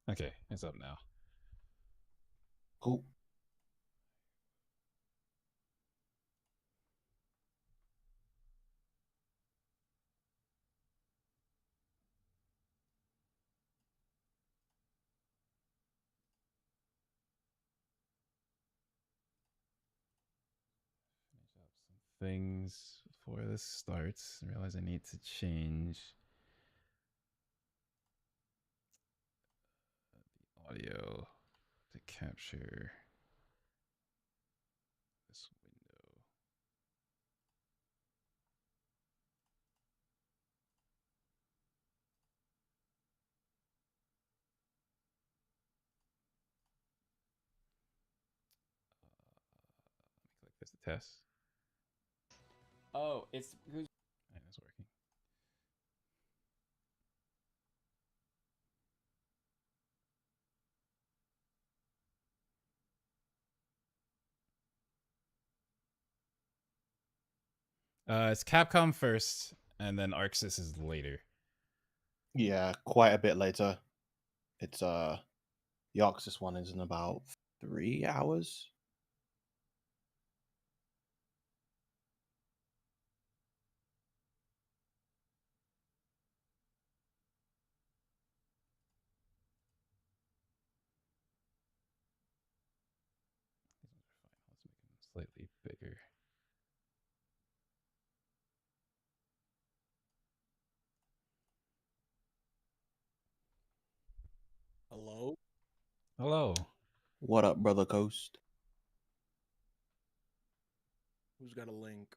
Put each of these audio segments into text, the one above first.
Okay, it's up now. Cool. Finish up some things before this starts. I realize I need to change the audio to capture this window. Let me click this to test. Oh, it's who's And it's working. It's Capcom first, and then Arxis is later. Yeah, quite a bit later. It's the Oxus one is in about 3 hours. These ones are fine. Let's make them slightly bigger. Hello? Hello. What up, brother Coast? Who's got a link?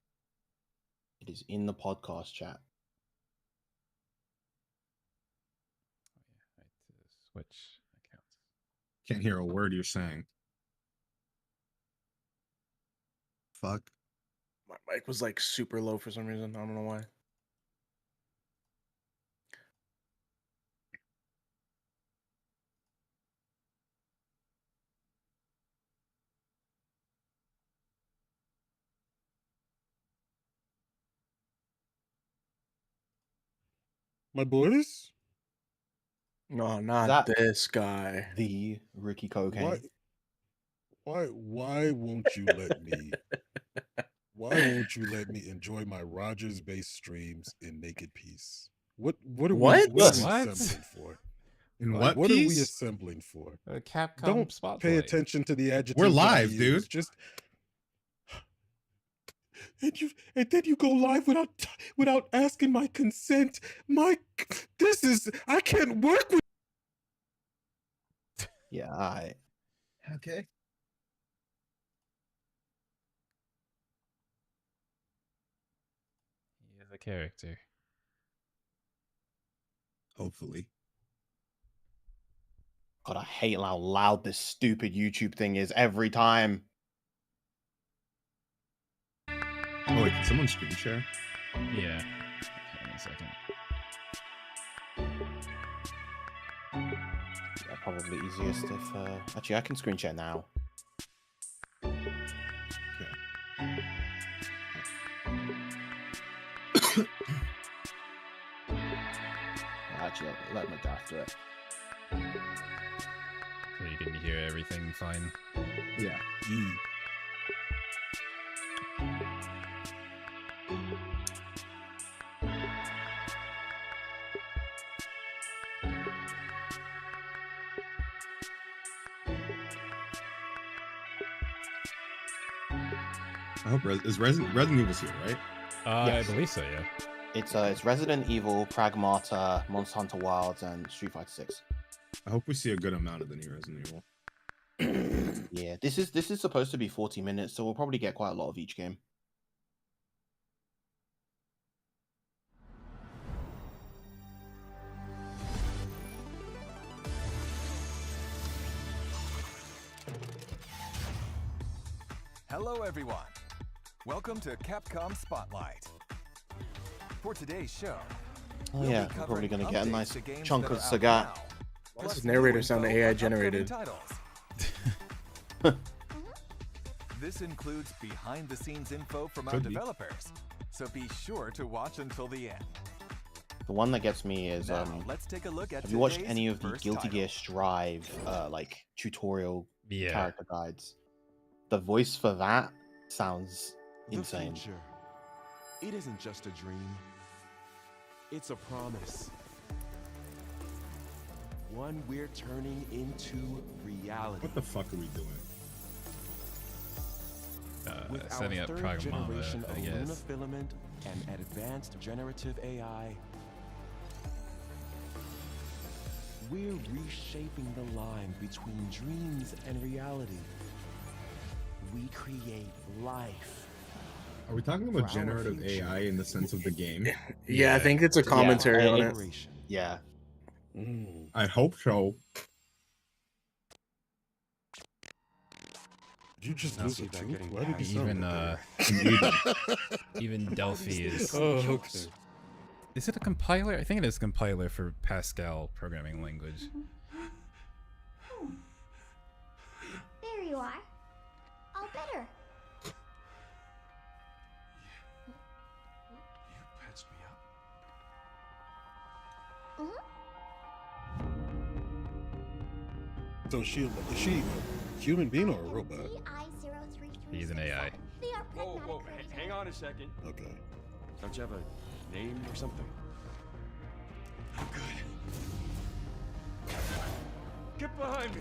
It is in the podcast chat. Oh yeah, right to switch accounts. Can't hear a word you're saying. Fuck. My mic was like super low for some reason. I don't know why. My boys? No, not That- this guy. The Ricky Cocaine. Why won't you let me enjoy my Rogers based streams in naked peace? What are What? we What? assembling for? In What? what What are we piece? assembling for? Capcom Don't Spotlight. pay attention to the adjectives. We're that I live, use. dude. Just and then you go live without asking my consent. I can't work with. Yeah, I. Okay. He is a character. Hopefully. God, I hate how loud this stupid YouTube thing is every time. Oh, wait, can someone screen share? Yeah. Okay, in a second. Yeah, probably easiest if. Actually, I can screen share now. Actually, let me draft do it. So you can hear everything fine. Yeah. I hope Resident Evil's here, right? Yes. I believe so, yeah. It's Resident Evil, Pragmata, Monster Hunter Wilds, and Street Fighter 6. I hope we see a good amount of the new Resident Evil. Yeah, this is supposed to be 40 minutes, so we'll probably get quite a lot of each game. Hello everyone. Welcome to Capcom Spotlight. For today's show, Oh we'll yeah, be we're probably covering gonna get a updates nice to games chunk that of are out Sagat. now, Why plus does narrator new sound info AI on upcoming generated? titles. This includes behind-the-scenes info from our Could be. developers, so be sure to watch until the end. The one that gets me is Now, let's take a look at have you watched today's any of the first Guilty title. Gear Strive like tutorial Yeah. character guides? The voice for that sounds The insane. future. It isn't just a dream. It's a promise. One we're turning into reality. What the fuck are we doing? With Setting our up third Pragmata, generation I of Luna guess. filament and advanced generative AI, we're reshaping the line between dreams and reality. We create life. Are we talking For about our generative future. AI in the sense of the game? Yeah, I think it's a commentary on it. Generation. Yeah. I hope so. Did you just No. lose See a that tooth? getting Why did you Even sound even Delphi is. Oh, okay. Is it a compiler? I think it is a compiler for Pascal programming language. There you are. All better. You patched me up. So is she a human being or a robot? He's an AI. They are Whoa, pragmatic whoa, creatures. hang on a second. Okay. Don't you have a name or something? I'm good. Get behind me.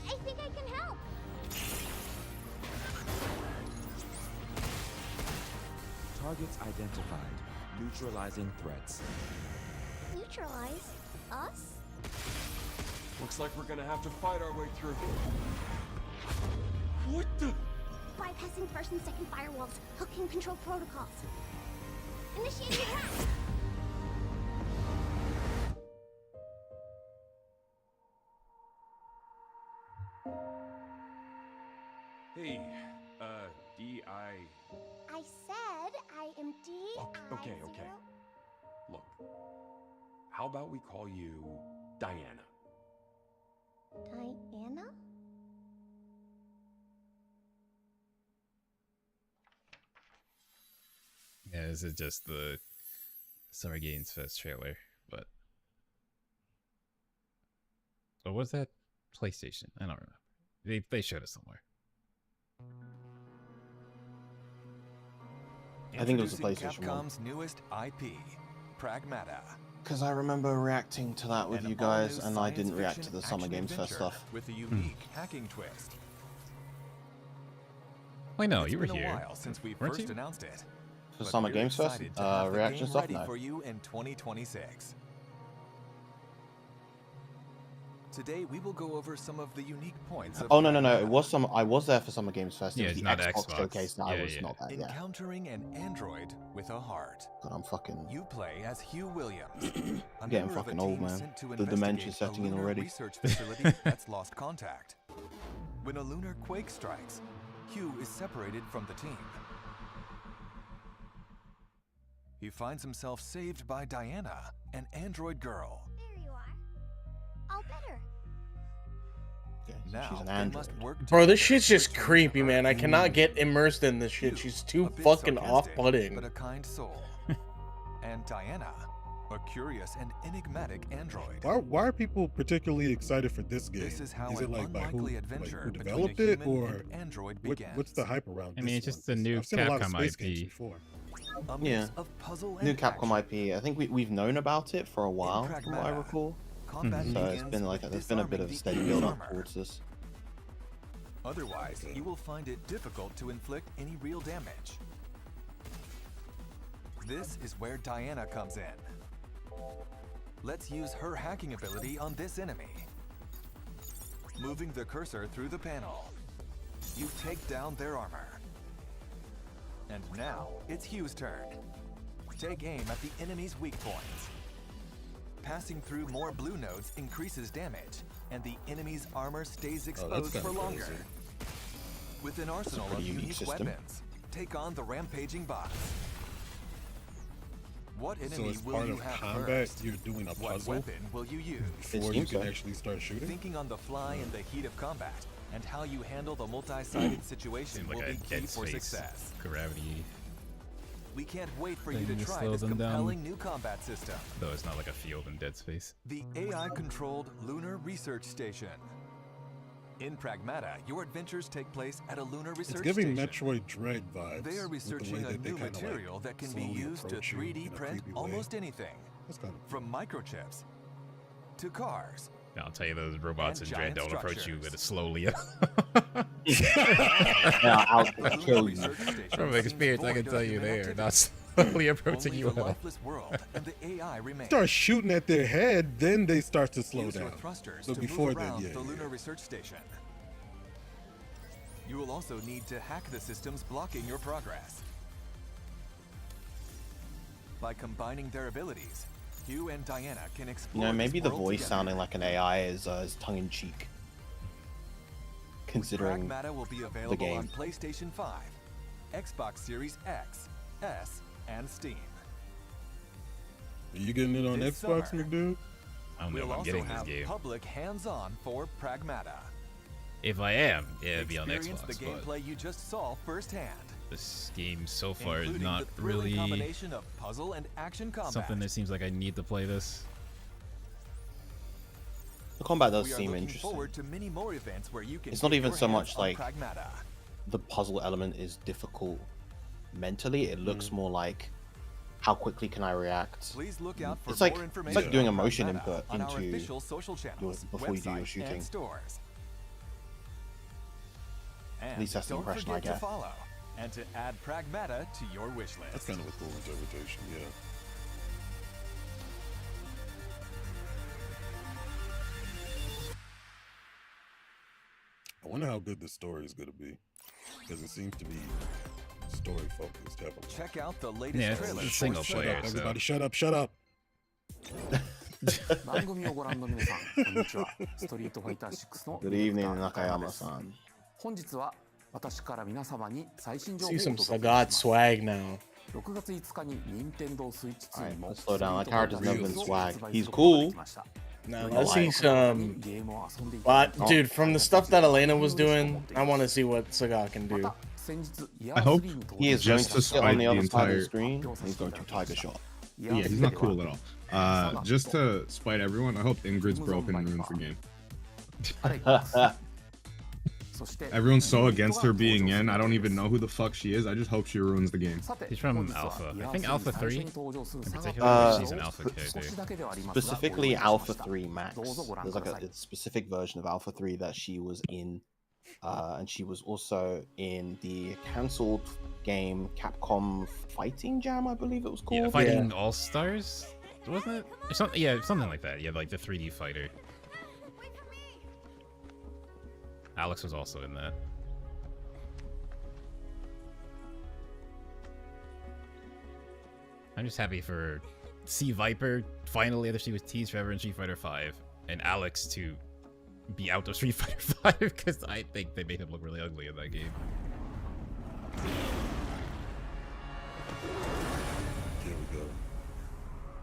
I think I can help. Targets identified. Neutralizing threats. Neutralize us? Looks like we're gonna have to fight our way through. What the? Bypassing first and second firewalls. Hooking control protocols. Initiating attack. Hey, D.I. I said I am D. Okay. Look, how about we call you Diana? Diana? Yeah, this is just the Summer Games Fest trailer, but what was that? PlayStation? I don't remember. They showed it somewhere. I think it was the Introducing PlayStation one. Capcom's newest IP, Pragmata. Because I remember reacting to that with An you guys, all-new and I science didn't react to fiction the Summer action Games Fest adventure stuff. with a unique hacking twist. Wait, no, It's you were been a here. while since we Weren't first you? announced it. For but Summer we're Games Fest, excited to have the reaction game stuff, ready no. for you in 2026. Today we will go over some of the unique points of Oh no, it Pragmata. was some. I was there for Summer Games Fest. It Yeah, was it's the not Xbox Xbox. showcase, and I Yeah, was yeah. not there. Yeah, Encountering an android with a heart. God, I'm fucking. You play as Hugh Williams, a Getting member of a fucking old, team man. sent to The dementia investigate setting a in lunar already. research facility that's lost contact. When a lunar quake strikes, Hugh is separated from the team. He finds himself saved by Diana, an android girl. There you are. All better. Okay, so Now she's an they android. must work Bro, this together shit's to just return creepy, Earth. man. I cannot get immersed in this shit. Hugh, She's a too bit fucking sarcastic, off-putting. but a kind soul. And Diana, a curious and enigmatic android. Why are people particularly excited for this game? This is how it an like by who, unlikely like, adventure who between developed a it, human or and android what, begins. what's the hype around? I mean, this it's just one? the new I've seen a lot of Capcom space games IP. before. A Yeah. mix of puzzle New and Capcom action. IP. I think we've known about it for a while, from what I Pragmata, recall. Combat So it's begins been like with there's been a bit of a disarming steady the build enemy's up armor. towards this. Otherwise, you will find it difficult to inflict any real damage. This is where Diana comes in. Let's use her hacking ability on this enemy. Moving the cursor through the panel, you take down their armor. And now, it's Hugh's turn. Take aim at the enemy's weak points. Passing through more blue nodes increases damage, and the enemy's armor stays exposed kinda for longer. crazy. With an arsenal of pretty unique unique system. weapons, take on the rampaging bots. What So enemy as will part you of have combat, first? you're doing a What puzzle weapon will you use? before you seems can so. actually start shooting. Thinking on the fly in the heat of combat, and how you handle the multi-sided situation Seems will like a be key Dead for Space success. gravity We can't wait for you Thing to to try slow this them down. compelling new combat system. Though it's not like a field in Dead Space. The AI-controlled Lunar Research Station. In Pragmata, your adventures take place at a lunar research It's giving station. Metroid Dread vibes. They are with the way researching a that they new kinda, material that can be slowly used to approach you 3D in a print creepy way. almost anything, That's kind of from microchips to cars. I'll tell you, those robots And in Dread giant don't approach you structures. with slowly. Yeah, I'll The Lunar kill you. Research Station From seems experience, I void can of tell you human they are activity. not slowly approaching Only you the at all. lifeless world and the AI remain. start shooting at their head, then they start to slow Use your down. thrusters But to before move then, around yeah, the yeah. Lunar Research Station. You will also need to hack the systems blocking your progress. By combining their abilities, Hugh and Diana can You explore know, this maybe the world voice together. sounding like an AI is tongue-in-cheek. Considering Pragmata will be available game. on PlayStation 5, Xbox Series X, S, and Steam. Are you getting it on This Xbox, summer. McDude? I don't know We'll if I'm also getting this have game. public hands-on for Pragmata. If I am, yeah, it'd be on Experience Xbox. the But gameplay you just saw firsthand. this game so far is including not the thrilling really combination of puzzle and action combat. something that seems like I need to play this. the combat does we are seem looking interesting. forward to many more events where you can It's not get even your so hands much on like Pragmata. the puzzle element is difficult mentally. It looks more like how quickly can I react. Please look out for It's like- more it's information like doing on a motion Pragmata input on our into official social channels, before you do your website, shooting. and stores. And least that's the don't impression I forget to get. follow and to add Pragmata to your wish list. That's kind of a cool interpretation, yeah. I wonder how good the story is going to be, because it seems to be story focused heavily. Check out the latest Yeah, it's trailer. a for single Shut player, up, so everybody! Shut up! Shut up! 番組をご覧の皆さん、こんにちは。ストリートファイター6の Good ディレクタ evening, ー中山です。 Nakayama-san. 本日は私から皆様に最新情報を See お some 届け Sagat します。 swag now. 6月5日に任天堂スイッチ2にも Alright, let's slow down. That character's never been swag. 発売 He's することがで cool. きました Now まあ let's see some. ゲームを遊んでいただ But きたい dude, from the stuff that Elena was doing, I want to see what Sagat can ま do. た先日イヤ I ー hope 3に登 He 場 is し going Just to to sit on spite the the other side of the entire- screen. And he's going to tiger shot. Yeah, he's not cool at all. Just to spite everyone, I hope Ingrid's broken and ruins the game. アレックスそして Everyone's so against her being in. I don't even know who the fuck she is. I just hope she ruins the game. さて He's from 本日は Alpha. イヤ I ー think 3 Alpha 最初 3? に登場する In サガ particular, の she's an alpha 少 character. しだけではありますが Specifically ご用意しま Alpha した。 3 Max. どうぞご覧 There's く like ださい a specific version of Alpha 3 that she was in. And she was also in the cancelled game Capcom Fighting Jam, I believe it was Yeah, called. Fighting All Stars, wasn't it? Or something, yeah, something like that. Yeah, like the 3D fighter. Alex was also in that. I'm just happy for Sea Viper finally after she was teased forever in Street Fighter 5, and Alex to be out of Street Fighter 5 because I think they made him look really ugly in that game. Here we go.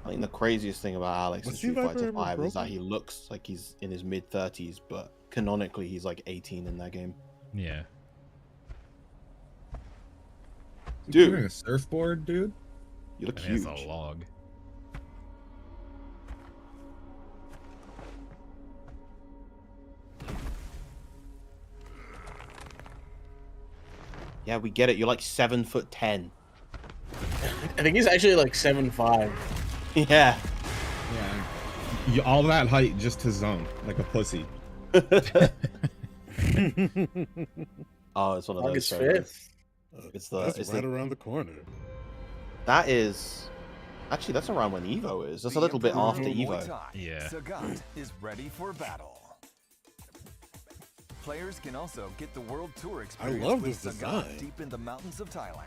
I think the craziest thing about Alex in Was Street Sea Fighter Viper 5 is that broken? he looks like he's in his mid-30s, but canonically he's like 18 in that game. Yeah. Dude. Doing a surfboard, dude. You look I mean, it's huge. a log. Yeah, we get it. You're like 7'10". I think he's actually like 7'5". Yeah. Yeah. All that height just to zone like a pussy. Oh, it's one of those. August shows. 5th. It's the. That's It's right the, around the corner. that is. Actually, that's around when Evo is. That's a The little bit Emperor after of Muay Evo. Thai, Yeah. Sagat is ready for battle. Players can also get the world tour experience love with this Sagat design. deep in the mountains of Thailand.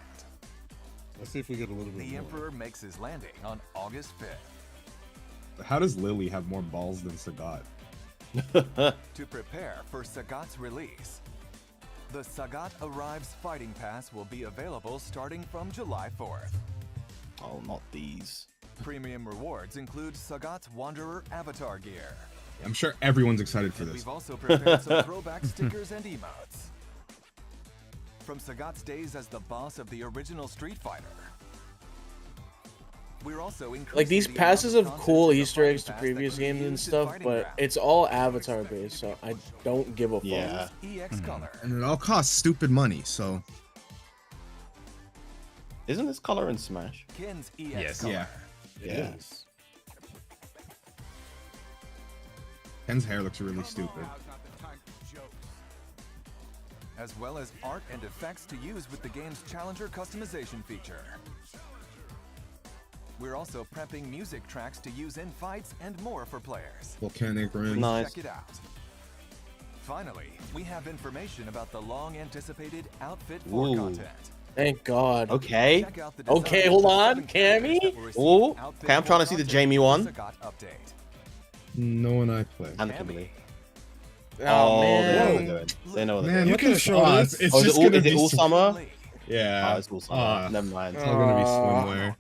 Let's see if we get a little bit The more. Emperor makes his landing on August 5th. How does Lily have more balls than Sagat? To prepare for Sagat's release, the Sagat Arrives Fighting Pass will be available starting from July 4th. Oh, not these. Premium rewards include Sagat's Wanderer avatar gear. I'm sure everyone's excited for And this. we've also prepared some throwback stickers and emotes. From Sagat's days as the boss of the original Street Fighter, We're also Like these increasing the passes amount of of cool content in the Easter eggs to Fighting Pass previous that can be games and used in stuff, Fighting but Grounds. it's all Avatar based, so I don't give a fuck. Yeah. EX color. And it all costs stupid money, so Isn't this color in Smash? Kin's EX Yes. color. yeah. Yeah. Yes. Ken's hair looks really stupid. As well as art and effects to use with the game's Challenger customization feature. We're also prepping music tracks to use in fights and more for players. Volcanic rim. Nice. Check it out. Finally, we have information about the long-anticipated Outfit 4 Ooh. content. Thank God. Okay. Check out the Okay, design hold of the on, 7 characters Cammy? that will receive Ooh. Outfit Okay, I'm 4 trying to see the content Jamie in one. Sagat update. No one I play. And Kimberly. Oh, They know man. what they're doing. They know what they're Man, doing. You look can at show oh, this. it's Oh, is just it all, gonna is it be all summer? Yeah. Oh, it's all summer. Never mind. It's all gonna be swimwear.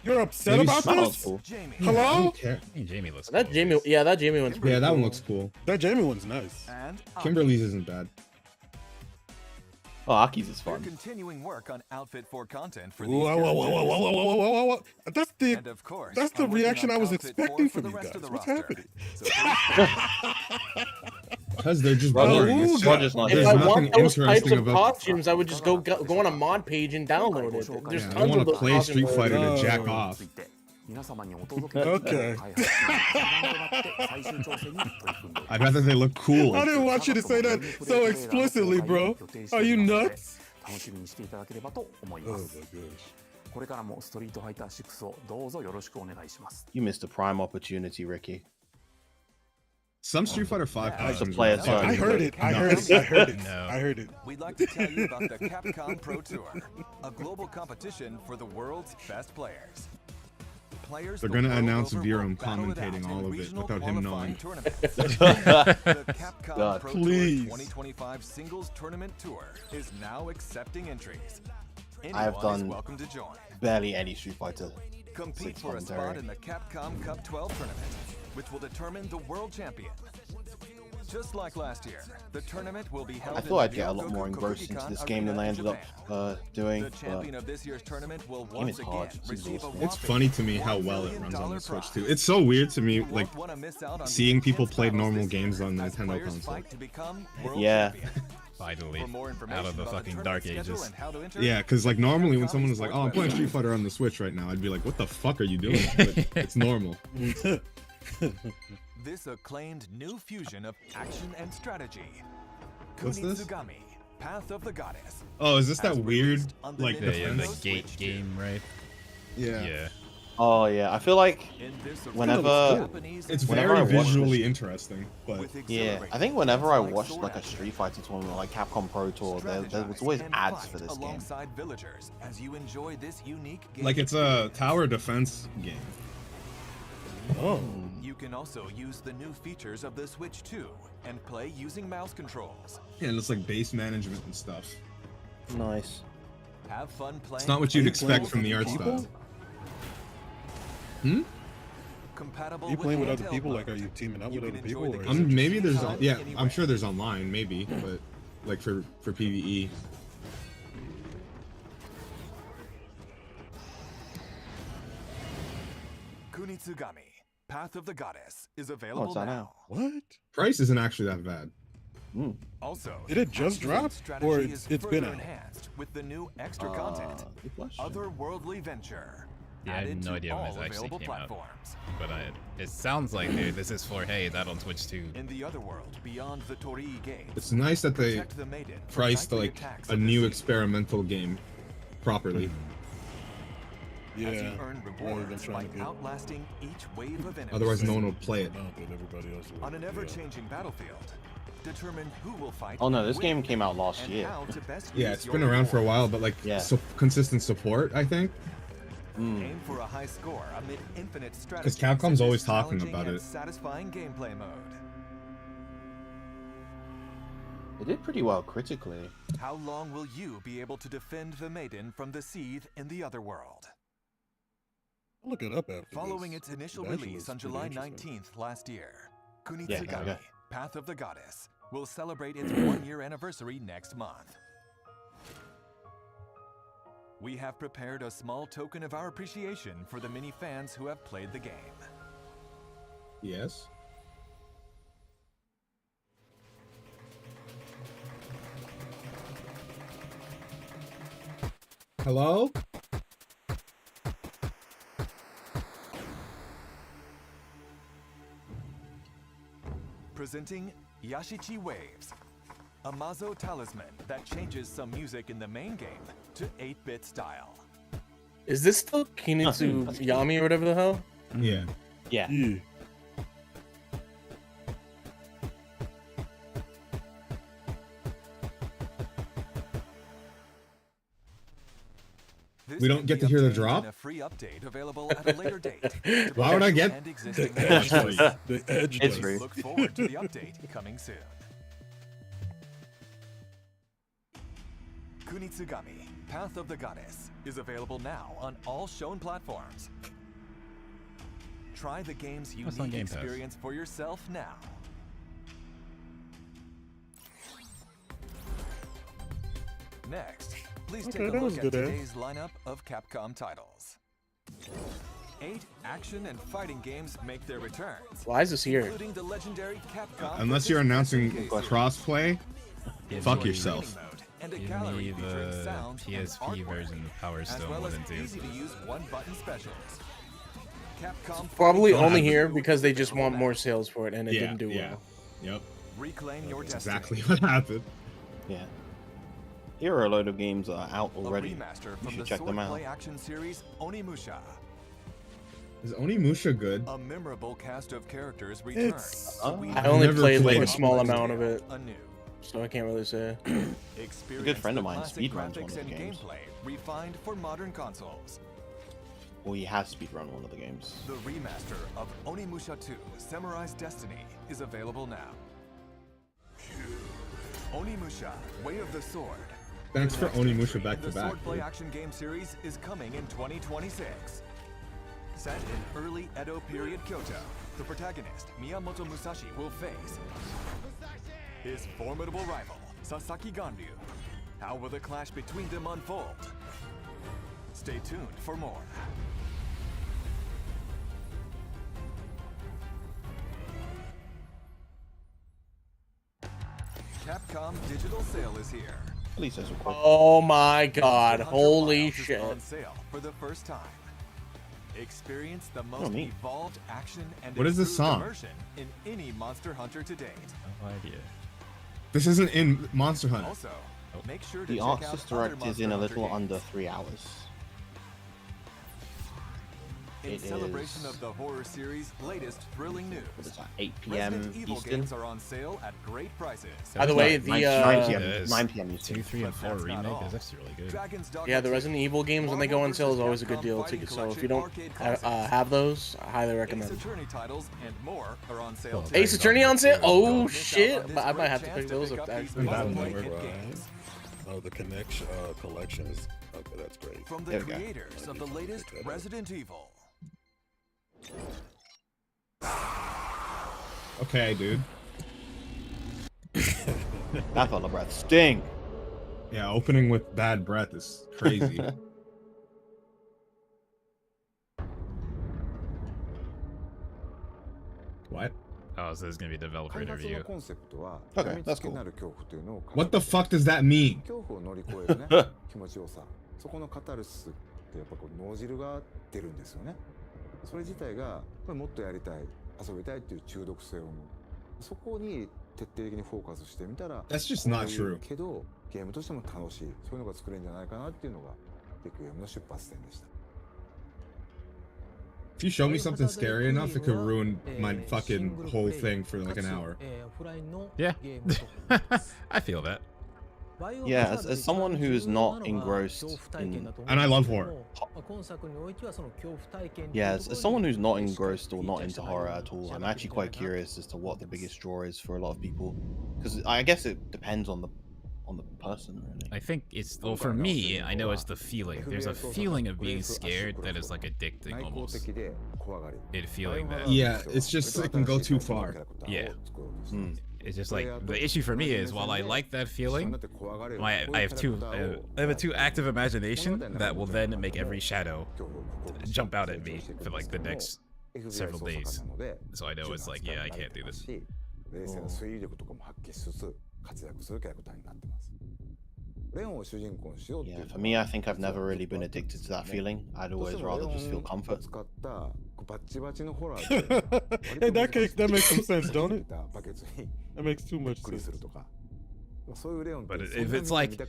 You're upset Maybe about That one's this? cool. Jamie. I Hello? don't care. Hey, Jamie looks That cool, Jamie, at least. yeah, that Jamie one's pretty Yeah, that one cool. looks cool. That Jamie one's nice. And Kimberly's isn't bad. Oh, Aki's is We're fun. continuing work on Outfit 4 content for these Whoa, whoa, whoa, whoa, whoa, whoa, whoa, whoa, whoa, whoa. That's the And of course, that's the I'm working reaction on I was Outfit 4 expecting for from the you rest guys. of the What's roster. happening? So Because they're just Bro, boring. It's ooh, just, God. just not If there's I doing nothing want those types interesting of about. costumes, I would just go on a mod page and download it. There's Yeah, I tons don't want of to those play costumes. Street Fighter to Oh. jack off. 皆様にお届けできる Okay. 開発し一丸となって最終調整に取り組んでいます I'd rather they look cool. I didn't want you to say that so explicitly, bro. Are you nuts? 楽しみにしていただければと思い Oh ま my す gosh. これからもストリートファイター6をどうぞよろしくお願いします You missed a prime opportunity, Ricky. Some Street Fighter 5 Yeah. costumes. Play are it, sorry. fucking I heard great. it. I heard it. I heard it. No. I heard it. we'd like to tell you about the Capcom Pro Tour, a global competition for the world's best players. Players They're the gonna world announce over Virum will battle it commentating out all in of it regional without him qualifying knowing. tournaments. The Capcom God, Pro please. Tour 2025 Singles Tournament Tour is now accepting entries. I have Anyone is done welcome to join. Barely any Street Fighter. Compete Six for a spot commentary. in the Capcom Cup 12 tournament, which will determine the world champion. Just like last year, the tournament will be held I in thought I'd the get a lot Ryogoku more engrossed into Kokugikan this game than I Arena in ended up doing. The champion But of this year's tournament will Game once is hard. again It's receive a exhausting. It's whopping funny to me how $1 well it million runs on the Switch too. prize. It's so weird to me, You like won't wanna miss out on seeing the people intense play battles normal this games year on as Nintendo players console. fight to become world Yeah. champion. Finally, For more out information of the about fucking tournament dark schedule ages. and how to enter, yeah, because like normally when Capcom someone is like, "Oh, I'm playing Street Esports Fighter on the Switch right now," I'd be like, "What the fuck are you doing?" But it's normal. this acclaimed new fusion of action and strategy. What's this? Kunitsu-Gami, Path of the Goddess. Oh, is this that Has weird released on the like Yeah, yeah, the Nintendo gate Switch game, right? Yeah. Yeah. oh yeah, I feel like In this Whenever- Japanese It's Whenever very I watch visually this- interesting, but with yeah, exhilarating I think whenever I like watched sword like a action, Street Fighter tournament like Capcom Pro Tour, there was strategize always and ads fight for this game. alongside villagers as you enjoy this unique game like it's a experience. tower defense game. Oh. You can also use the new features of the Switch 2 and play using mouse controls. Yeah, and it's like base management and stuff. Nice. Have fun playing. It's not what you'd you expect playing from the with art people? style. Hmm? Compatible Are you playing with other handheld people? mode. Like, are you teaming up You with can other people? enjoy the Or is game it Maybe there's anytime, yeah, anywhere. I'm sure there's online maybe, but like for PvE. Kunitsu-Gami, Path of the Goddess is available What's that now. now? what? Price isn't actually that bad. Also, Did it just action drop, strategy or is it's been further out? enhanced with the new extra content, Good question. Otherworldly Venture. Yeah, I added had no to idea when this all actually available came out. platforms. But it sounds like, dude, this is for, hey, that on Twitch too. In the other world, beyond the Torii gates, It's nice that they protect the maiden from priced nightly like attacks a of the new sea. experimental game properly. Yeah. As you earn rather than rewards by trying to get outlasting each wave of enemies. Otherwise, no one would play it. amount that everybody else would. On an Yeah. ever-changing battlefield, determine who will fight. Oh no, this when, game came out last and year. how to best Yeah, use it's your been around for a rewards. while, but like Yeah. consistent support, I think. Aim for a high score amid infinite strategy. Because Capcom's always talking about it. Satisfying gameplay mode. It did pretty well critically. How long will you be able to defend the maiden from the seethe in the other world? I'll look it up after Following this. its initial It actually release looks on pretty July interesting. 19th last year, Yeah, Kunitsu-Gami, okay. Path of the Goddess, will celebrate its 1-year anniversary next month. we have prepared a small token of our appreciation for the many fans who have played the game. Yes. Hello? Presenting Yashichi Waves, a Mazo talisman that changes some music in the main game to 8-bit style. Is this still Kunitsu-Gami or whatever the hell? Yeah. Yeah. We don't get to hear the drop? A free update available at a later date. Why would I get the edgeless? The edgeless. It's free. Look forward to the update coming soon. Kunitsu-Gami, Path of the Goddess, is available now on all shown platforms. Try the game's What's on unique Game Pass? experience for yourself now. Next, please Okay, take a that was look at good, eh? today's lineup of Capcom titles. 8 action and fighting games make their returns, Why is this here? including the legendary Capcom. Unless you're announcing crossplay, Give fuck me- yourself. And a Give gallery me featuring the sounds and PSP artwork, version of Power as Stone well more as than 2. easy-to-use one-button specials. Capcom Probably Don't only have here to- because they just want more sales for it and it Yeah, didn't do yeah. well. Yep. Reclaim your That's destiny. exactly what happened. Yeah. Here are a load of games that are out A already. remaster You from should the check them out. swordplay action series Onimusha. Is Onimusha good? A memorable cast of characters returns. It's- to weave I only never played like played a it. small amount of it, anew. so I can't really say. Experience friend of the mine classic speedruns one of graphics the and games. gameplay refined for modern consoles. Well, he has speedrun one of the games. The remaster of Onimusha 2 Samurai's Destiny is available now. Onimusha Way of the Sword. Thanks for Next Onimusha entry back in to the back. swordplay dude. action game series is coming in 2026. Set in early Edo period Kyoto, the protagonist Miyamoto Musashi will face his formidable rival Sasaki Ganryu. How will the clash between them unfold? Stay tuned for more. Capcom Digital Sale is here. At least that's quick. Oh my god, Hunter holy Wilds is shit. on sale for the first time. Experience the most neat. evolved action and What is this improved song? immersion in any Monster Hunter to date. No idea. This isn't in Monster Hunter. Also, make sure to The check Arcs out Direct other is in a Monster little Hunter under games. 3 hours. In It celebration is- of the horror series' latest thrilling news. What is that? 8 p.m. Resident Evil Eastern? games are on sale at great prices. By the way, the 9 uh, p.m. Yes. 9 p.m. Eastern. 2, 3, and But 4 that's not remake all. is actually really good. Dragon's Dogma yeah, the 2, Resident Evil games when they go on sale is always a good deal too. So if you don't have those, I highly Ace recommend. Attorney titles and more are on sale Oh, too. Ace Attorney on sale? Don't Oh miss out shit! on this I might great have to chance pick those pick up. up these Actually, must-play Right. hit games. Oh, the collection is okay. That's great. From the There we go. creators of the latest Resident Evil. Okay, dude. That felt a breath sting. Yeah, opening with bad breath is crazy. What? Oh, so there's gonna be a developer interview. Okay, that's cool. What the fuck does that mean? 恐怖を乗り越えるね気持ちよさそこのカタルシスってやっぱこう脳汁が出るんですよねそれ自体がこれもっとやりたい遊びたいっていう中毒性を生むそこに徹底的にフォーカスしてみたら That's just not こういう true. けどゲームとしても楽しいそういうのが作れるんじゃないかなっていうのがレクイエムの出発点でした If you show me something scary enough, it could ruin my fucking whole thing for like an hour. Yeah. I feel that. Yeah, as someone who is not engrossed in... And I love horror. Yeah, as someone who's not engrossed or not into horror at all, I'm actually quite curious as to what the biggest draw is for a lot of people. Because I guess it depends on the person, really. I think it's, well, for me, I know it's the feeling. There's a feeling of being scared that is like addicting almost. It feeling that. Yeah, it's just it can go too far. Yeah. It's just like the issue for me is while I like that feeling, I have a too active imagination that will then make every shadow jump out at me for like the next several days. So I know it's like, yeah, I can't do this. Yeah, for me, I think I've never really been addicted to that feeling. I'd always rather just feel comfort. Hey, that makes some sense, don't it? That makes too much sense. But if it's like,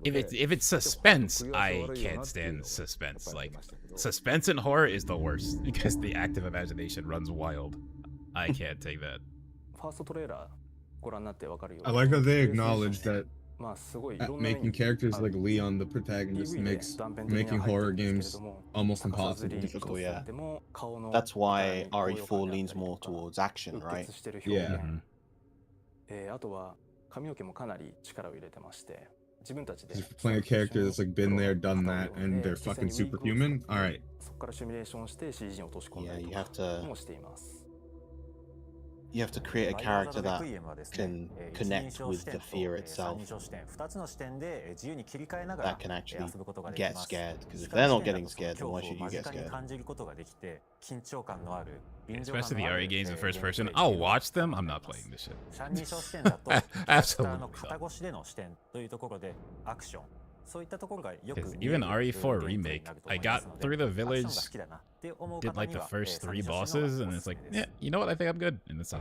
if it's suspense, I can't stand suspense. Like, suspense in horror is the worst because the active imagination runs wild. I can't take that. I like how they acknowledge that making characters like Leon the protagonist makes making horror games almost impossible. Difficult, yeah. That's why RE4 leans more towards action, right? Yeah. If playing a character that's like been there, done that, and they're fucking superhuman, all right. Yeah, you have to create a character that can connect with the fear itself, that can actually get scared, because if they're not getting scared, then why should you get scared? Especially the RE games in first person. I'll watch them. I'm not playing this shit. Absolutely not. Even RE4 Remake, I got through the village, did like the first 3 bosses, and it's like, yeah, you know what, I think I'm good. And it's not.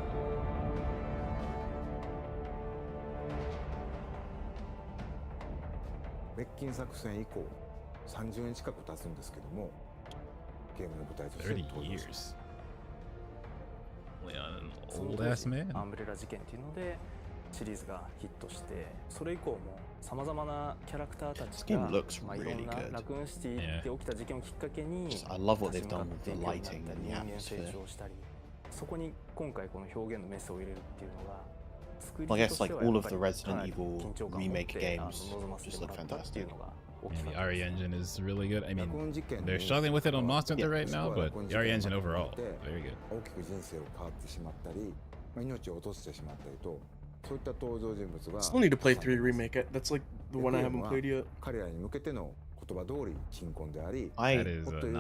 $30 years. Leon, an old ass man. シリーズがヒットしてそれ以降もさまざまなキャラクターたちがいろんなラクーンシティで起きた事件をきっかけに立ち向かって人間成長したりそこに今回この表現のメスを入れるっていうのが I guess like all of the Resident Evil remake games just look fantastic. And the RE engine is really good. I mean, they're struggling with it on Monster Hunter right now, but the RE engine overall, very good. Still need to play 3 remake. That's like the one I haven't played yet. I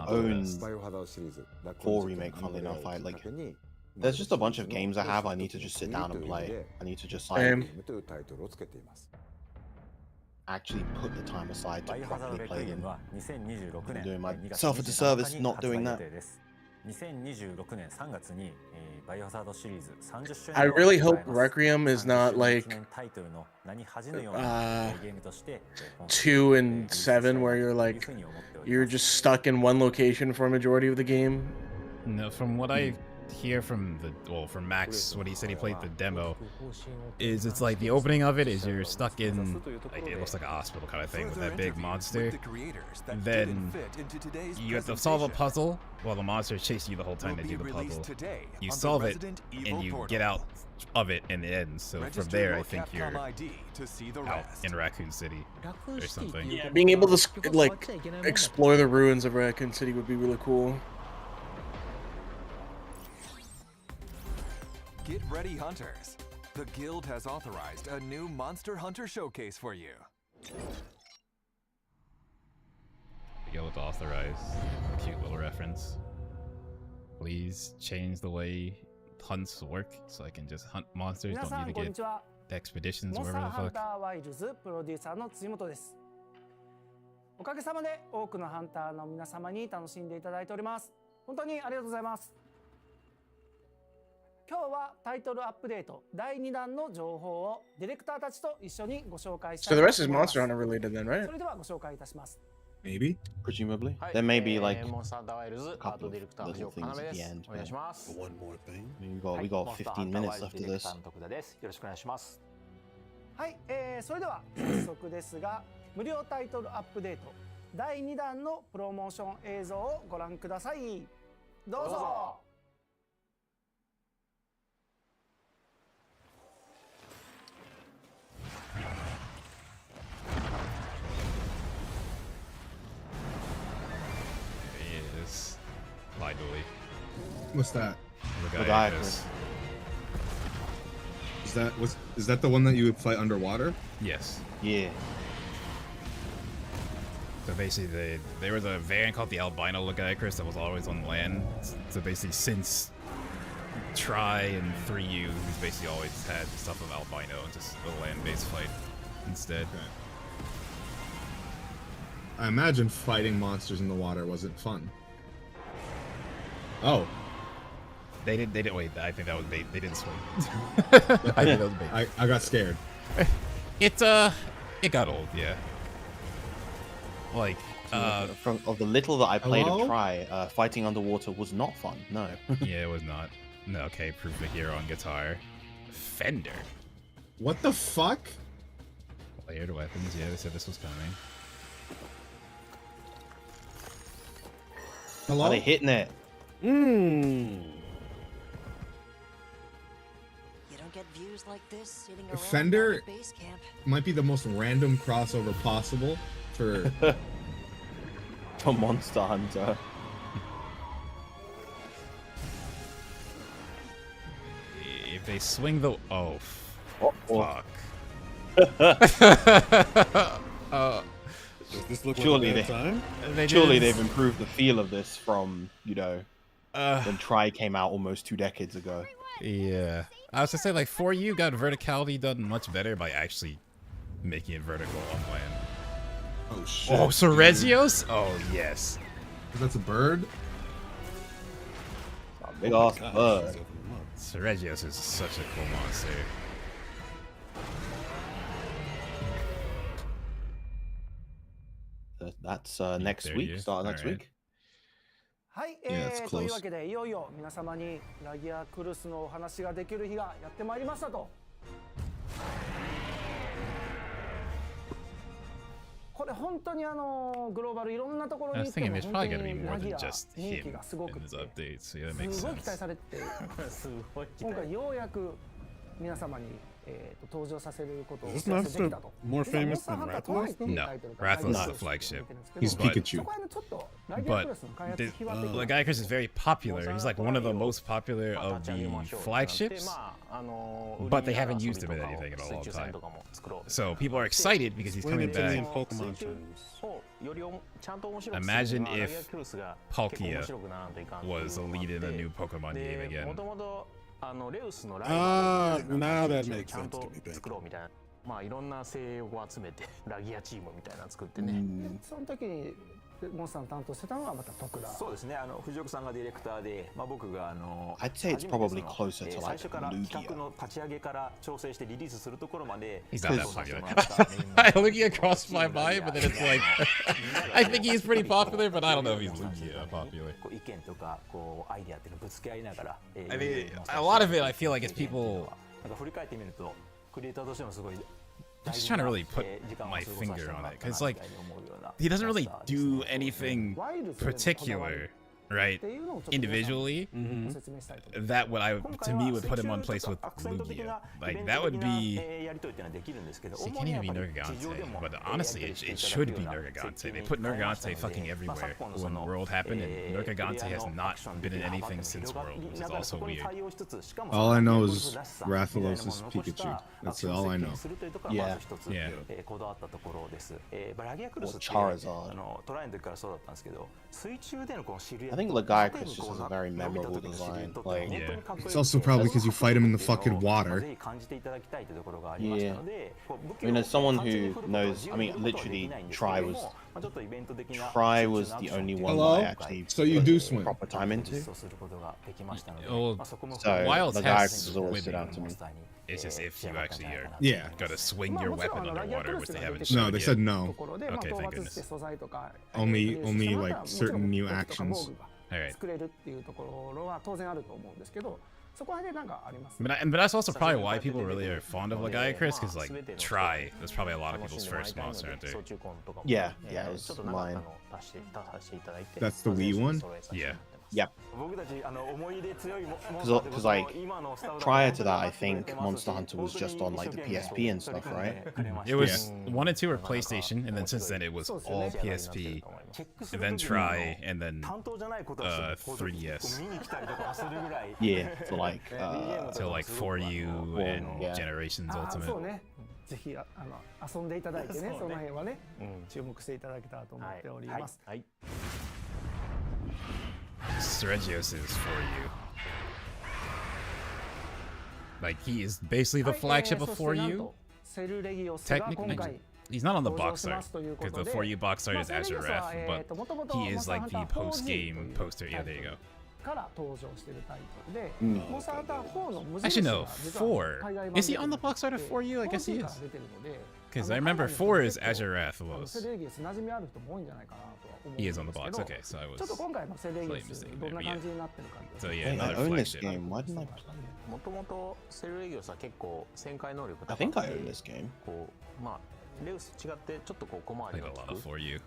own 4 remake, funnily enough. There's just a bunch of games I have I need to just sit down and play. I need to just like actually put the time aside to properly play them. I'm doing myself a disservice not doing that. I really hope Requiem is not like 2 and 7 where you're just stuck in one location for a majority of the game. No, from what I hear from from Max, what he said he played the demo, is it's like the opening of it is you're stuck in like it looks like a hospital kind of thing with that big monster. And then you have to solve a puzzle while the monster is chasing you the whole time to do the puzzle. You solve it and you get out of it and it ends. So from there I think you're out in Raccoon City or something. Yeah, being able to like explore the ruins of Raccoon City would be really cool. Get ready, hunters. The guild has authorized a new Monster Hunter showcase for you. The guild authorized. Cute little reference. Please change the way hunts work so I can just hunt monsters. Don't need to get expeditions wherever the fuck. おかげさまで多くのハンターの皆様に楽しんでいただいております。本当にありがとうございます。今日はタイトルアップデート第2弾の情報をディレクターたちと一緒にご紹介したいと思います。 So the rest is Monster Hunter related then, right? それではご紹介いたします。 Maybe, presumably. There may be like a couple of little things at the end. But one more thing. We got 15 minutes after this. はい、それでは早速ですが無料タイトルアップデート第2弾のプロモーション映像をご覧ください。どうぞ。 Finally. What's that? The guy is Is that the one that you would fight underwater? Yes. Yeah. So basically, there was a variant called the albino Legiacris that was always on land. So basically, since Tri and 3U, who's basically always had stuff of albino and just a land-based fight instead. Okay. I imagine fighting monsters in the water wasn't fun. Oh. They didn't wait. I think that was bait. They didn't swing. I think that was bait. I got scared. It got old, yeah. Like of the little that I played of Tri, fighting underwater was not fun. No. Yeah, it was not. No, okay, proof the hero on guitar. Fender. What the fuck? Layered weapons. Yeah, they said this was coming. Hello? Are they hitting it? Get views like this sitting around Fender base camp. might be the most random crossover possible for for Monster Hunter. If they swing the fuck. Does this look surely like a bad time? Surely they've improved the feel of this from when Tri came out almost 2 decades ago. Yeah. I was to say, like, 4U got verticality done much better by actually making it vertical on land. Oh, shit. Oh, Cerezios? Oh, yes. That's a bird? A big ass bird. Cerezios is such a cool monster. That's next week. Start next week. はい、Yeah, というわけでいよいよ皆様にラギアクルスのお話ができる日がやってまいりましたと。これ本当にグローバルいろんなところに行っても本当にラギア人気がすごくて、すごい期待されて、今回ようやく皆様に登場させることをお知らせできたと。 More famous than Rathalos? No, Rathalos is the flagship. He's Pikachu. But Legiacris is very popular. He's like one of the most popular of the flagships. But they haven't used him in anything in a long time. So people are excited because he's coming back. Imagine if Palkia was a lead in a new Pokemon game again. Now that makes sense to me, Ben. まあいろんな精鋭を集めてラギアチームみたいなの作ってね。その時にモンスターの担当してたのはまた徳田。そうですね。藤岡さんがディレクターで、まあ僕がI'd say it's probably closer to 最 like 初から企画 Lugia. の立ち上げから調整してリリースするところまで。He's not that popular. Lugia crossed my mind, but then it's like I think he's pretty popular, but I don't know if he's Lugia popular. 意見とかこうアイデアっていうのをぶつけ合いながら。I mean, a lot of it I feel like it's people. なんか振り返ってみるとクリエイターとしてもすごい。 I'm just trying to really put my finger on it, because like he doesn't really do anything particular, right? Individually, that to me would put him on place with Lugia. Like that would be. See, it can't even be Nergigante, but honestly, it should be Nergigante. They put Nergigante fucking everywhere when World happened, and Nergigante has not been in anything since World, which is also weird. All I know is Rathalos is Pikachu. That's all I know. Yeah. Yeah. Or Charizard. I think Legiacris just has a very memorable design. Like, Yeah. It's also probably because you fight him in the fucking water. Yeah. I mean, as someone who knows, I mean, literally, Tri was the only one that I actually So you do put swim. proper time into. Oh, So Wilds Legiacris has has always stood out to me. It's just if you actually are Yeah. gotta swing your weapon underwater, which they haven't shown No, they yet. said no. Okay, thank goodness. Only like certain new actions. Alright. 作れるっていうところは当然あると思うんですけど、そこら辺でなんかあります。 But that's also probably why people really are fond of Legiacris, because like Tri, that's probably a lot of people's first monster, aren't they? Yeah, it was mine. That's the Wii one? Yeah. Yep. Because like prior to that, I think Monster Hunter was just on like the PSP and stuff, right? It was 1 and 2 were PlayStation, and then since then it was all PSP, and then Try, and then 3DS. Yeah, for like till like 4U and Generations Ultimate. ぜひ遊んでいただいてね、その辺はね、注目していただけたらと思っております。はい。Sergios is for you. Like he is basically the flagship of 4U. Technically, he's not on the box art because the 4U box art is Azureth, but he is like the post-game poster. Yeah, there you go. Actually, no. 4. Is he on the box art of 4U? I guess he is. Because I remember 4 is Azureth was. He is on the box. Okay, so I was slightly mistaken there. Yeah. So yeah, another flagship. Why didn't I play it? I think I own this game. Played a lot of 4U.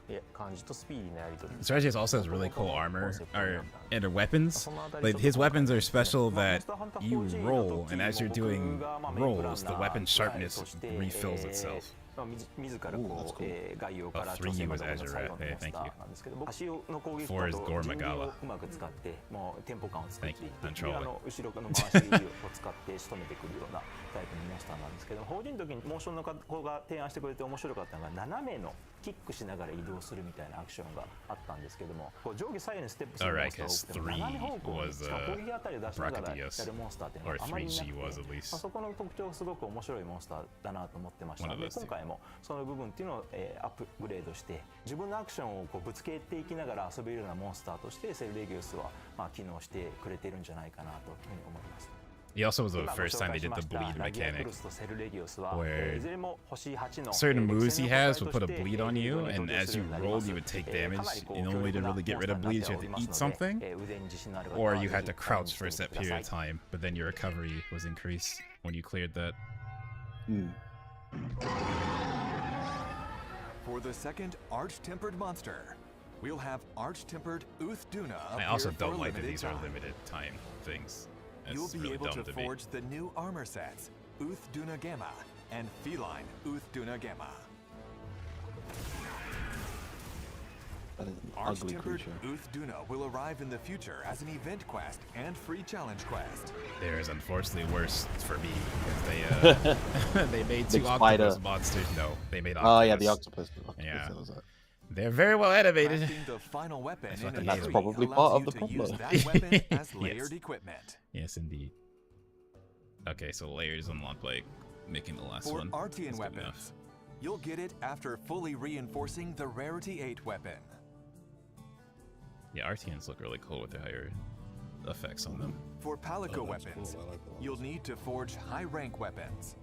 Sergios also has really cool armor and weapons. Like his weapons are special that you roll, and as you're doing rolls, the weapon sharpness refills itself. Ooh, that's cool. 3U was Azureth. Hey, thank you. 4 is Gormagala. Thank you. I'm trolling. タイプのモンスターなんですけど、法人の時にモーションの子が提案してくれて面白かったのが斜めのキックしながら移動するみたいなアクションがあったんですけども、上下左右にステップするモンスターを斜め方向に攻撃あたりを出しながらやるモンスターっていうのがあまりなくて、そこの特徴がすごく面白いモンスターだなと思ってましたので、今回もその部分っていうのをアップグレードして自分のアクションをこうぶつけていきながら遊べるようなモンスターとしてセルレギウスは機能してくれているんじゃないかなというふうに思います。He also was the first time they did the bleed mechanic, where certain moves he has would put a bleed on you, and as you rolled, you would take damage. In only to really get rid of bleeds, you had to eat something, or you had to crouch for a set period of time, but then your recovery was increased when you cleared that. For the second arch-tempered monster, we'll have arch-tempered Uth-Duna. I also don't like that these are limited time things. You'll be able to forge the new armor sets, Uth-Duna-Gamma and Feline Uth-Duna-Gamma. Arch-tempered Uth-Duna will arrive in the future as an event quest and free challenge quest. There is unfortunately worse for me because they made 2 octopus monsters. No, they made octopus. Oh yeah, the octopus. Yeah. They're very well animated. The final weapon that's probably part of the problem. Yes, indeed. Okay, so layers unlock by making the last one. For Artian weapons, you'll get it after fully reinforcing the Rarity 8 weapon. Yeah, Artians look really cool with their higher effects on them. For Palico weapons, cool. You'll need to forge high-rank weapons.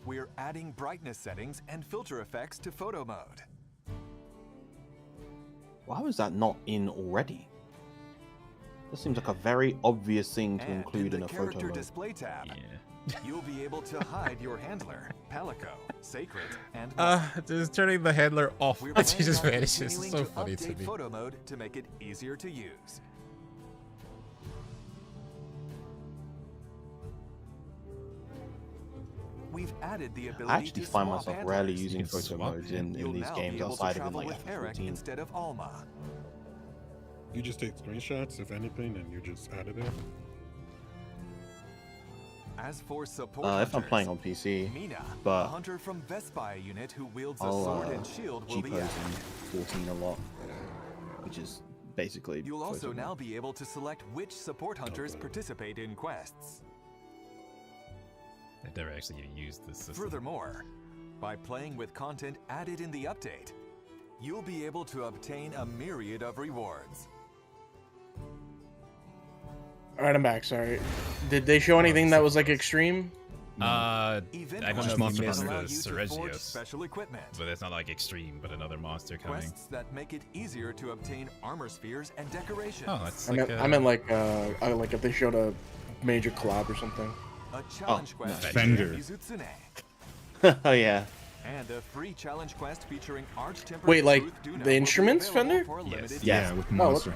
We're adding brightness settings and filter effects to photo mode. Why was that not in already? This seems like a very obvious thing to include in a photo mode. And in the character display tab, you'll be able to hide your handler, Palico, Sacred, and just turning the handler off. It just vanishes. It's so funny to me. Photo mode to make it easier to use. We've added the ability I actually find myself rarely using photo modes in these games outside of in like Eric instead of Alma. You just take screenshots, if anything, and you just add it in. As for support if I'm playing on PC, Mina, but a hunter from Vespai unit who wields a sword and shield will be in 14 a lot, which is basically. You'll also now be able to select which support hunters participate in quests. I've never actually used this system. Furthermore, by playing with content added in the update, you'll be able to obtain a myriad of rewards. Alright, I'm back, sorry. Did they show anything that was like extreme? I don't know if you missed the Sergios, special equipment. But it's not like extreme, but another monster coming. Quests that make it easier to obtain armor spheres and decorations. Oh, that's I meant like if they showed a major collab or something. A challenge quest Fender. Oh yeah. And a free challenge quest featuring Arch-Tempered Wait, like Truth Duna the instruments will be vendor? available for limited Yeah, time. with Monster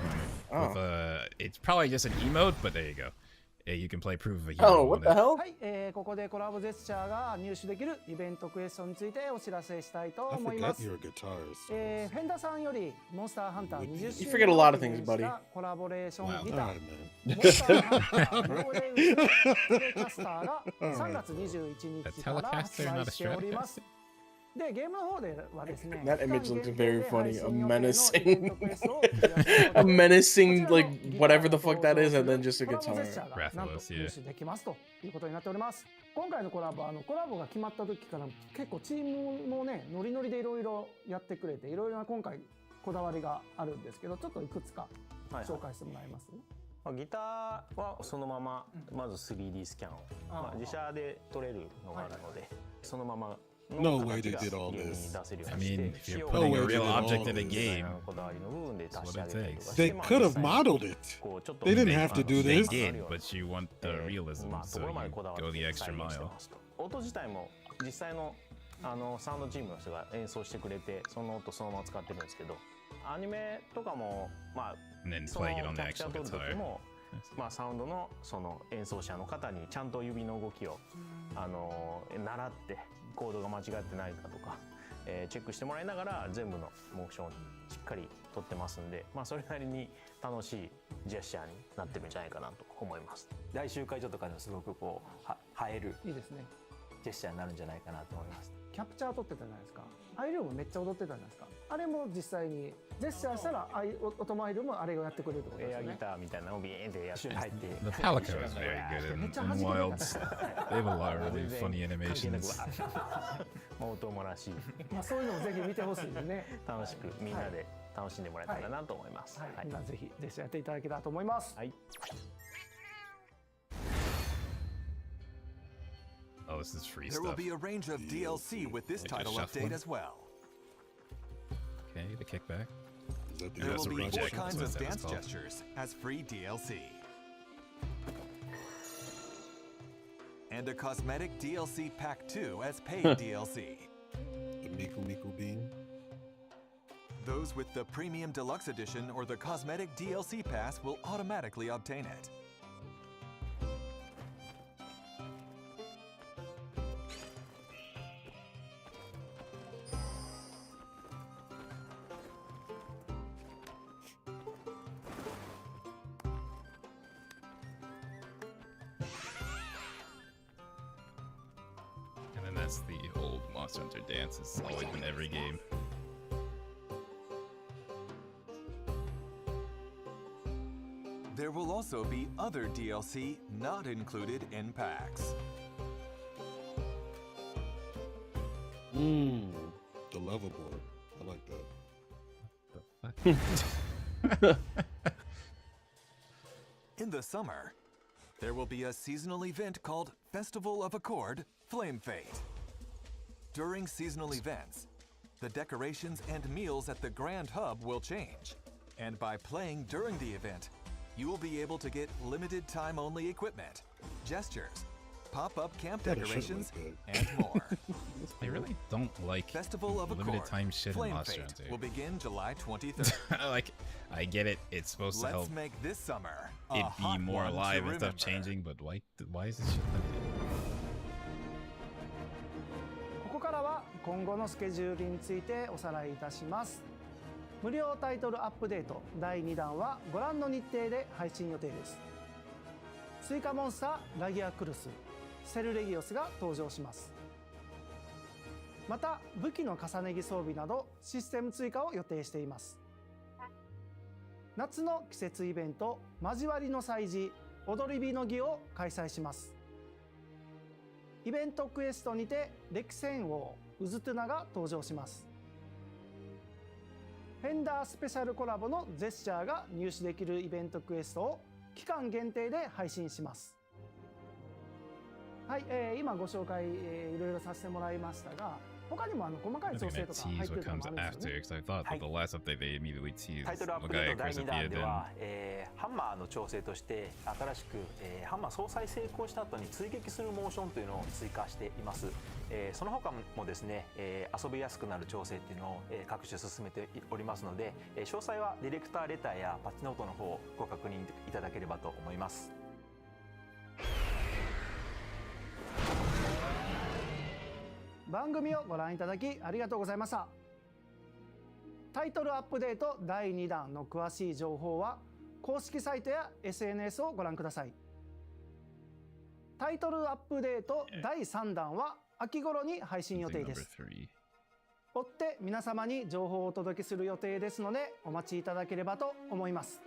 Hunter. With, it's probably just an emote, but there you go. You can play Proof of a Hero. Oh, what the hell? はい、ここでコラボジェスチャーが入手できるイベントクエストについてお知らせしたいと I 思いま forgot す。 your guitars. フェンダーさんよりモンスターハンター20 You 周 forget a 年 lot を of 記 things, 念し buddy. たコラボレーションギター Alright, man. モンスターハンターブローレウスプレイキャスターが3月21日から発売しております。で、ゲームの方ではですね、 That image looks very funny. A 期間限定で配信予定のイベン menacing, トクエストを取り扱ってお a ります。 menacing like whatever the fuck that is, and then just a コラボジェ guitar. スチャーがなんと Rathalos, 入 yeah. 手できますということになっております。今回のコラボが決まった時から結構チームもねノリノリでいろいろやってくれていろいろな今回こだわりがあるんですけど、ちょっといくつか紹介してもらえます？ギターはそのまままず 3D スキャンを、自社で撮れるのがあるので、そのまま No way they did all this. I mean, if you're putting a real object in a game, that's what it takes. They could have modeled it. They didn't have to do They this. did, but you want the realism, so you go the extra mile. 音自体も実際のサウンドチームの人が演奏してくれて、その音そのまま使ってるんですけど、アニメとかもまあ And then その playing it キ on the ャプチャ actual ー撮る時 guitar. も、まあサウンドのその演奏者の方にちゃんと指の動きを習ってコードが間違ってないかとか、チェックしてもらいながら全部のモーションをしっかり撮ってますんで、まあそれなりに楽しいジェスチャーになってるんじゃないかなと思います。来週会場とかでもすごくこう映えるいいですね。ジェスチャーになるんじゃないかなと思います。キャプチャー撮ってたじゃないですか。アイルームめっちゃ踊ってたじゃないですか。あれも実際にジェスチャーしたらオトマイルもあれをやってくれるってことですよね。エアギターみたいなのをビーンってやって入って。 The Palico is very good and Wilds. They have a lot of really funny animations. 音もらしい。まあそういうのもぜひ見てほしいですね。楽しくみんなで楽しんでもらえたらなと思います。はい。みんなぜひジェスチャーやっていただけたらと思います。はい。Oh, this is free There will stuff. be a range of DLC with this title update as well. Okay, the kickback. There will be 4 Reject, kinds that's of what dance it's called. gestures as free DLC. And a cosmetic DLC Pack 2 as paid DLC. The Miku Miku Bean. Those with the Premium Deluxe Edition or the Cosmetic DLC Pass will automatically obtain it. And then that's the old Monster Hunter dance. It's always in every game. There will also be other DLC not included in packs. The level board. I like that. In the summer, there will be a seasonal event called Festival of Accord Flame Fate. During seasonal events, the decorations and meals at the Grand Hub will change. And by playing during the event, you will be able to get limited time only equipment, gestures, pop-up camp Yeah, they should decorations, look and more. They really don't like Festival of limited Accord time shit in Flame Monster Fate Hunter. will begin July 23rd. Like, I get it. It's supposed to Let's help make this summer it a be hot more one to alive and stuff remember. changing, but why is this shit limited? ここからは今後のスケジュールについておさらいいたします。無料タイトルアップデート第2弾はご覧の日程で配信予定です。追加モンスターラギアクルス、セルレギオスが登場します。また武器の重ね着装備などシステム追加を予定しています。夏の季節イベント交わりの祭事踊り火の儀を開催します。イベントクエストにてレクセン王ウズトゥナが登場します。フェンダースペシャルコラボのジェスチャーが入手できるイベントクエストを期間限定で配信します。はい、今ご紹介、いろいろさせてもらいましたが、他にも細かい I 調 think 整 that とか入 tease って what るのも comes あるんですよ after ね。 because I thought that the last update they immediately teased タイトルアップ the デ guy ート第 Chris 2 appeared 弾で in. は、ハンマーの調整として新しく、ハンマー相殺成功した後に追撃するモーションというのを追加しています。その他もですね、遊びやすくなる調整っていうのを、各種進めておりますので、詳細はディレクターレターやパッチノートの方をご確認いただければと思います。番組をご覧いただきありがとうございました。タイトルアップデート第2弾の詳しい情報は公式サイトや SNS をご覧ください。タイトルアップデート第3弾は秋頃に配信予定です。追って皆様に情報をお届けする予定ですのでお待ちいただければと思います。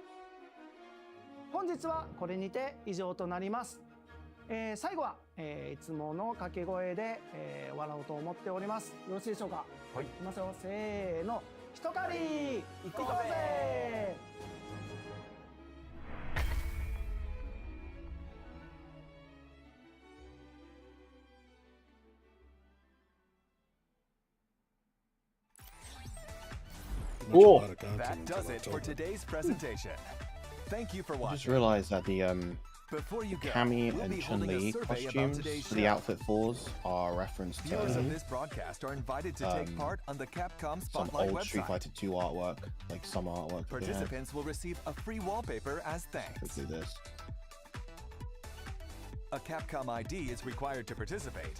本日はこれにて以上となります。最後は、いつもの掛け声で、終わろうと思っております。よろしいでしょうか。はい。いきますよ。せーの。一狩り行こうぜ。Cool. That does it for today's presentation. Thank you for I just watching. realized that the Before you go, Cammy we'll be and holding a Chun-Li survey about costumes today's for the show. outfit 4s are referenced Viewers of to this broadcast are invited to take part on the Capcom some Spotlight old Street website. Fighter 2 artwork, like some artwork. that they have. Participants will receive a free wallpaper as thanks. Let's do this. A Capcom ID is required to participate,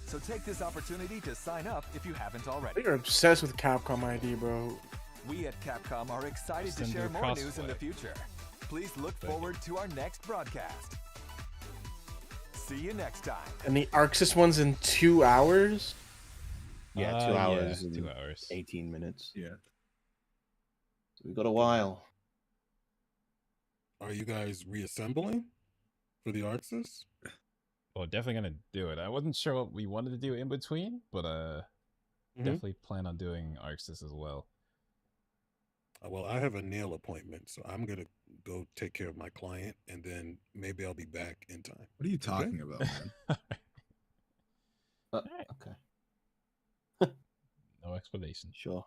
so take this opportunity to sign up if you haven't already. You're obsessed with Capcom ID, bro. We at Capcom are excited to Send share your more news in crossplay. the future. Please look forward to our next broadcast. See you next time. And the Arxis one's in 2 hours? Yeah, 2 hours. Yeah, and 2 hours. 18 minutes. Yeah. So we've got a while. Are you guys reassembling for the Arxis? Well, definitely gonna do it. I wasn't sure what we wanted to do in between, but definitely plan on doing Arxis as well. Well, I have a nail appointment, so I'm gonna go take care of my client, and then maybe I'll be back in time. What are you talking about, man? Okay. No explanation. Sure.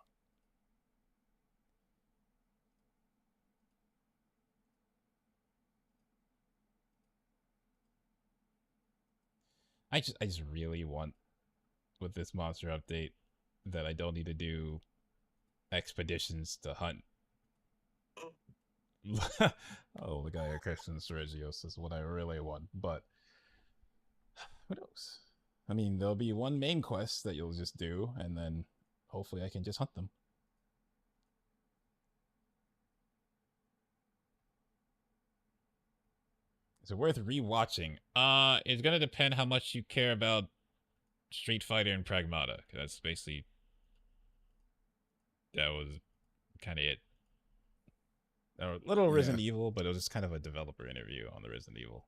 I just really want with this monster update that I don't need to do expeditions to hunt. Oh, the guy at Christian Sergios is what I really want, but who knows? I mean, there'll be one main quest that you'll just do, and then hopefully I can just hunt them. Is it worth rewatching? It's gonna depend how much you care about Street Fighter and Pragmata. That's basically that was kind of it. A little Resident Evil, but it was just kind of a developer interview on the Resident Evil.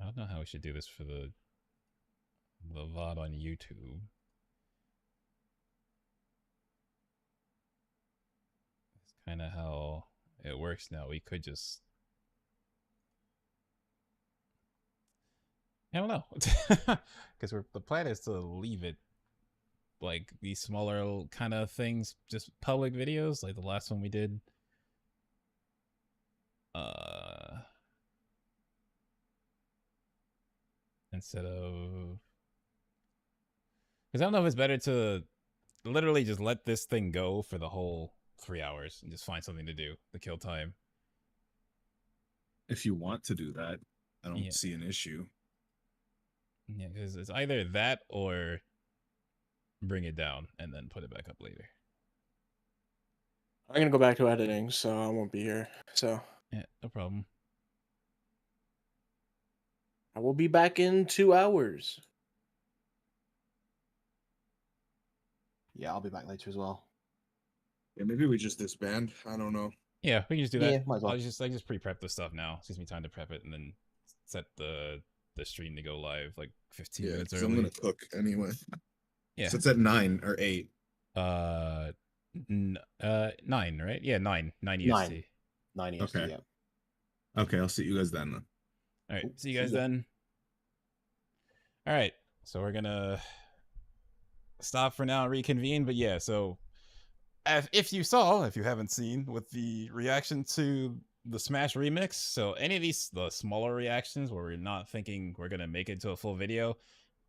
I don't know how we should do this for the VOD on YouTube. It's kind of how it works now. We could just... I don't know. Because the plan is to leave it like these smaller kind of things, just public videos, like the last one we did. Instead of... Because I don't know if it's better to literally just let this thing go for the whole 3 hours and just find something to do to kill time. If you want to do that, I don't see an issue. Yeah, because it's either that or bring it down and then put it back up later. I'm gonna go back to editing, so I won't be here. So yeah, no problem. I will be back in 2 hours. Yeah, I'll be back later as well. Yeah, maybe we just disband. I don't know. Yeah, we can just do that. Yeah, might as well. I just pre-prep the stuff now. It gives me time to prep it and then set the stream to go live like 15 minutes early. I'm gonna cook anyway. Yeah. So it's at 9 or 8. 9, right? Yeah, 9 EST. 9 EST. Okay. Yeah. Okay, I'll see you guys then. All right, see you guys then. All right, so we're gonna stop for now and reconvene. But yeah, so if you haven't seen with the reaction to the Smash remix, so any of the smaller reactions where we're not thinking we're gonna make it to a full video,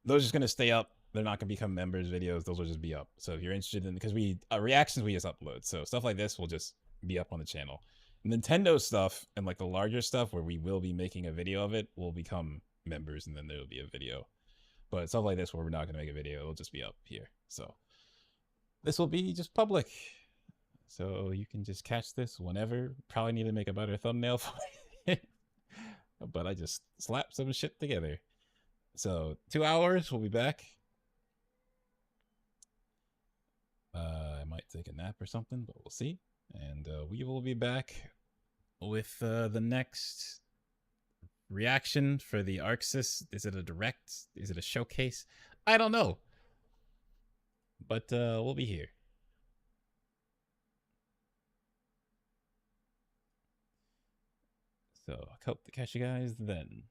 those are just gonna stay up. They're not gonna become members videos. Those will just be up. So if you're interested in, because reactions we just upload, so stuff like this will just be up on the channel. Nintendo stuff and like the larger stuff where we will be making a video of it will become members, and then there'll be a video. But stuff like this where we're not gonna make a video, it'll just be up here. So this will be just public, so you can just catch this whenever. Probably need to make a better thumbnail for it, but I just slapped some shit together. So 2 hours, we'll be back. I might take a nap or something, but we'll see. And we will be back with the next reaction for the Arxis. Is it a direct? Is it a showcase? I don't know. But we'll be here. So I hope to catch you guys then.